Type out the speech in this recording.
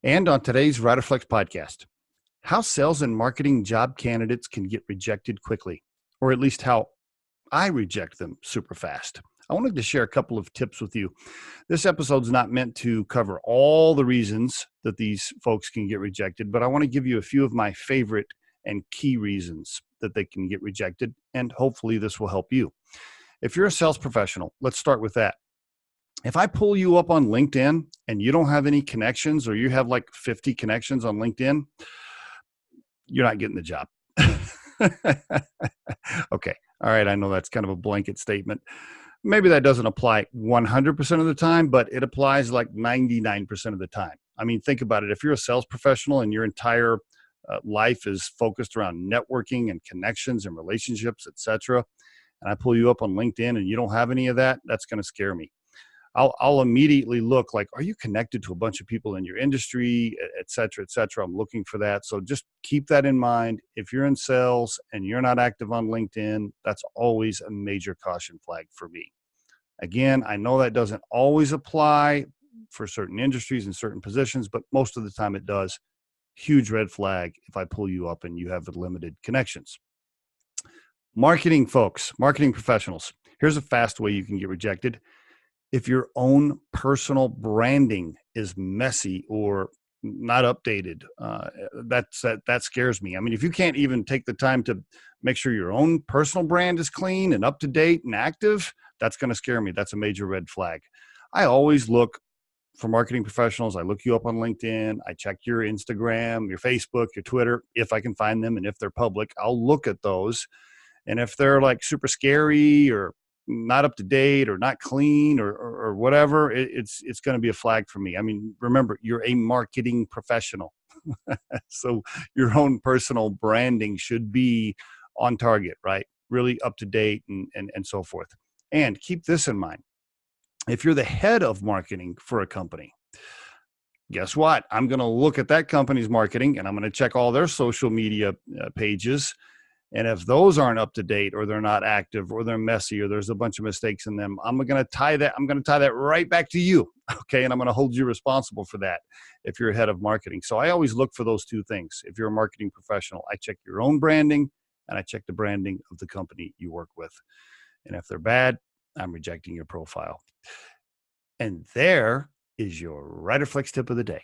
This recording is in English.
And on today's Riderflex podcast, how sales and marketing job candidates can get rejected quickly, or at least how I reject them super fast. I wanted to share a couple of tips with you. This episode's not meant to cover all the reasons that these folks can get rejected, but I want to give you a few of my favorite and key reasons that they can get rejected, and hopefully this will help you. If you're a sales professional, let's start with that. If I pull you up on LinkedIn and you don't have any connections, or you have like 50 connections on LinkedIn, you're not getting the job. Okay. All right. I know that's kind of a blanket statement. Maybe that doesn't apply 100% of the time, but it applies like 99% of the time. I mean, think about it. If you're a sales professional and your entire life is focused around networking and connections and relationships, etc., and I pull you up on LinkedIn and you don't have any of that, that's going to scare me. I'll immediately look like, are you connected to a bunch of people in your industry, et cetera, et cetera? I'm looking for that. So just keep that in mind. If you're in sales and you're not active on LinkedIn, that's always a major caution flag for me. Again, I know that doesn't always apply for certain industries and certain positions, but most of the time it does. Huge red flag if I pull you up and you have limited connections. Marketing folks, marketing professionals. Here's a fast way you can get rejected. If your own personal branding is messy or not updated, that scares me. I mean, if you can't even take the time to make sure your own personal brand is clean and up to date and active, that's going to scare me. That's a major red flag. I always look for marketing professionals. I look you up on LinkedIn. I check your Instagram, your Facebook, your Twitter, if I can find them. And if they're public, I'll look at those. And if they're like super scary or not up to date or not clean or whatever, it's going to be a flag for me. I mean, remember, you're a marketing professional. So your own personal branding should be on target, right? Really up to date and so forth. And keep this in mind. If you're the head of marketing for a company, guess what? I'm going to look at that company's marketing and I'm going to check all their social media pages. And if those aren't up to date or they're not active or they're messy or there's a bunch of mistakes in them, I'm going to tie that right back to you. Okay. And I'm going to hold you responsible for that if you're head of marketing. So I always look for those two things. If you're a marketing professional, I check your own branding and I check the branding of the company you work with. And if they're bad, I'm rejecting your profile. And there is your Riderflex tip of the day.